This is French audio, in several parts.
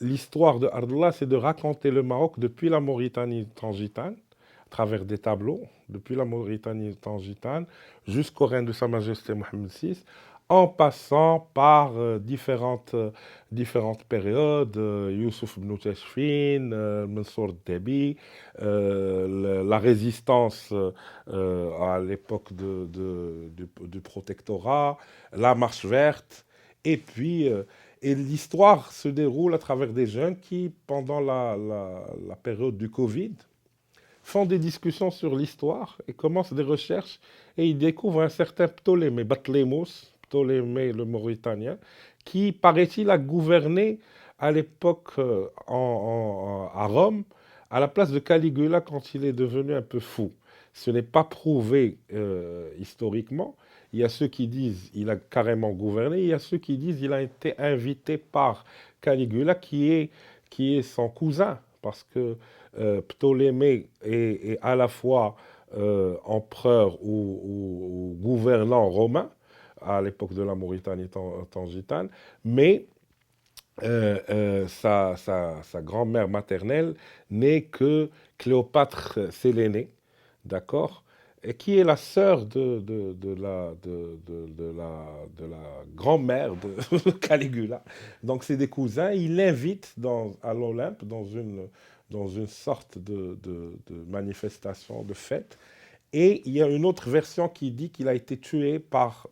l'histoire de Ardullah, c'est de raconter le Maroc depuis la Mauritanie tangitane, à travers des tableaux, depuis la Mauritanie tangitane jusqu'au règne de Sa Majesté Mohamed VI, en passant par différentes périodes, Youssouf ibn Tachfine, Mansour Déby, la résistance à l'époque du protectorat, la marche verte, et puis et l'histoire se déroule à travers des jeunes qui, pendant la période du Covid, font des discussions sur l'histoire et commencent des recherches et ils découvrent un certain Ptolémée, Batlémos, Ptolémée le Mauritanien, qui, paraît-il, a gouverné à l'époque à Rome à la place de Caligula quand il est devenu un peu fou. Ce n'est pas prouvé historiquement. Il y a ceux qui disent il a carrément gouverné, il y a ceux qui disent il a été invité par Caligula qui est son cousin, parce que Ptolémée est à la fois empereur ou gouvernant romain à l'époque de la Mauritanie tangitane, mais sa grand-mère maternelle n'est que Cléopâtre Sélénée, d'accord? Et qui est la sœur de la grand-mère de Caligula. Donc c'est des cousins. Il l'invite à l'Olympe dans une sorte de manifestation, de fête. Et il y a une autre version qui dit qu'il a été tué par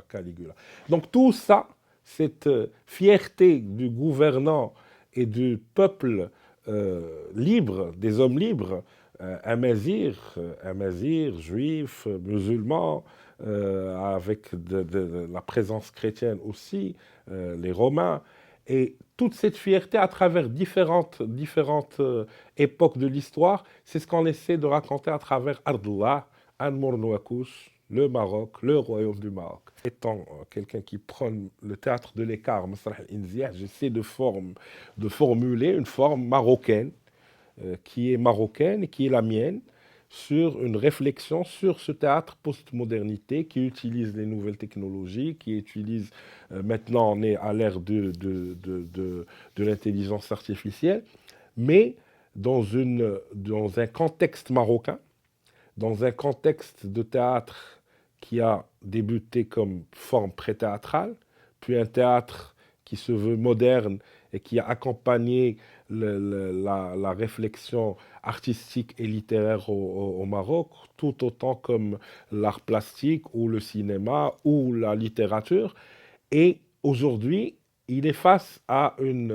Caligula. Donc tout ça, cette fierté du gouvernant et du peuple libre, des hommes libres, Amazirs, juifs, musulmans, avec de la présence chrétienne aussi, les Romains, et toute cette fierté à travers différentes époques de l'histoire, c'est ce qu'on essaie de raconter à travers Ardoulah, Anmour-Nouakous, le Maroc, le royaume du Maroc. Étant quelqu'un qui prône le théâtre de l'écart, Masrah al-Inziah, j'essaie de formuler une forme marocaine, qui est marocaine et qui est la mienne, sur une réflexion sur ce théâtre post-modernité qui utilise les nouvelles technologies, qui utilise, maintenant on est à l'ère de l'intelligence artificielle, mais dans un contexte marocain, dans un contexte de théâtre qui a débuté comme forme pré-théâtrale, puis un théâtre qui se veut moderne et qui a accompagné la réflexion artistique et littéraire au Maroc, tout autant comme l'art plastique ou le cinéma ou la littérature. Et aujourd'hui, il est face à une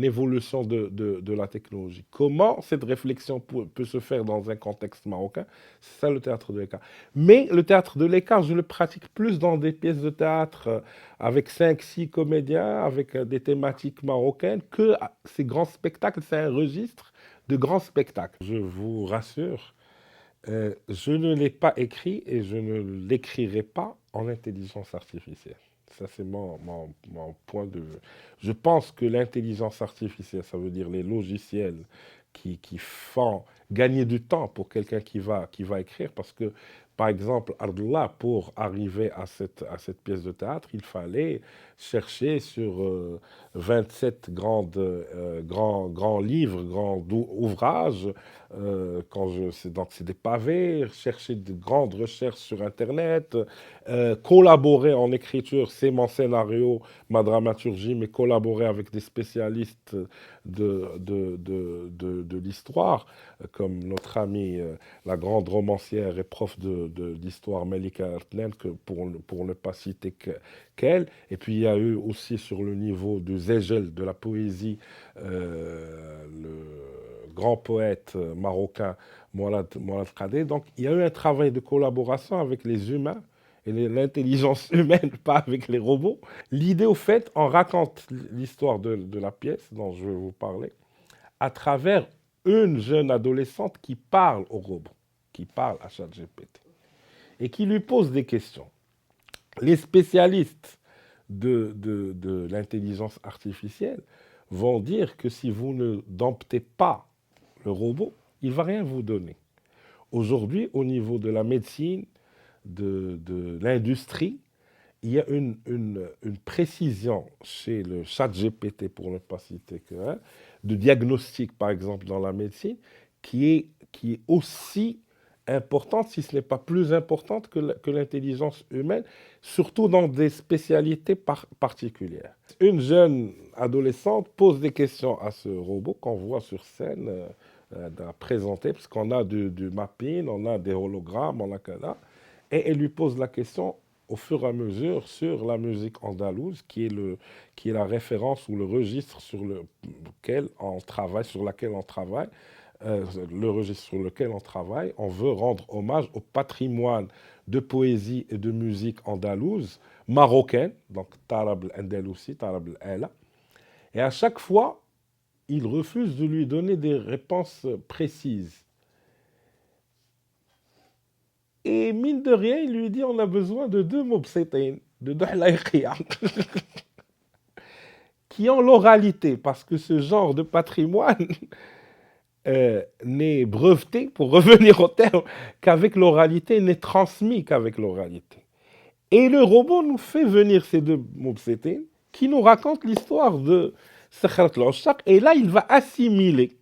évolution de la technologie. Comment cette réflexion peut se faire dans un contexte marocain? C'est ça le théâtre de l'écart. Mais le théâtre de l'écart, je le pratique plus dans des pièces de théâtre avec cinq, six comédiens, avec des thématiques marocaines, que ces grands spectacles. C'est un registre de grands spectacles. Je vous rassure, je ne l'ai pas écrit et je ne l'écrirai pas en intelligence artificielle. Ça, c'est mon point de vue. Je pense que l'intelligence artificielle, ça veut dire les logiciels qui font gagner du temps pour quelqu'un qui va écrire, parce que, par exemple, Ardullah, pour arriver à cette pièce de théâtre, il fallait chercher sur 27 grands livres, grands ouvrages, donc c'est des pavés, chercher de grandes recherches sur Internet, collaborer en écriture, c'est mon scénario, ma dramaturgie, mais collaborer avec des spécialistes de l'histoire, comme notre amie, la grande romancière et prof d'histoire Melika Ertlen, que pour ne pas citer qu'elle. Et puis il y a eu aussi sur le niveau du Zégel, de la poésie, le grand poète marocain Mourad Qadé. Donc il y a eu un travail de collaboration avec les humains et l'intelligence humaine, pas avec les robots. L'idée, au fait, on raconte l'histoire de la pièce dont je vais vous parler à travers une jeune adolescente qui parle au robot, qui parle à ChatGPT et qui lui pose des questions. Les spécialistes de l'intelligence artificielle vont dire que si vous ne domptez pas le robot, il ne va rien vous donner. Aujourd'hui, au niveau de la médecine, de l'industrie, il y a une précision chez le chat GPT, pour ne pas citer que un, de diagnostic, par exemple, dans la médecine, qui est aussi importante, si ce n'est pas plus importante que l'intelligence humaine, surtout dans des spécialités particulières. Une jeune adolescente pose des questions à ce robot qu'on voit sur scène présenter, parce qu'on a du mapping, on a des hologrammes, on a que là, et elle lui pose la question au fur et à mesure sur la musique andalouse, qui est la référence ou le registre sur laquelle on travaille, le registre sur lequel on travaille. On veut rendre hommage au patrimoine de poésie et de musique andalouse, marocaine, donc Tarab al-Andalousi, Tarab al-Ala. Et à chaque fois, il refuse de lui donner des réponses précises. Et mine de rien, il lui dit on a besoin de deux mobsétain, de deux halaïqiya, qui ont l'oralité, parce que ce genre de patrimoine n'est breveté, pour revenir au terme, qu'avec l'oralité, n'est transmis qu'avec l'oralité. Et le robot nous fait venir ces deux mobsétain qui nous racontent l'histoire de Sakhrat al-Ushaq, et là il va assimiler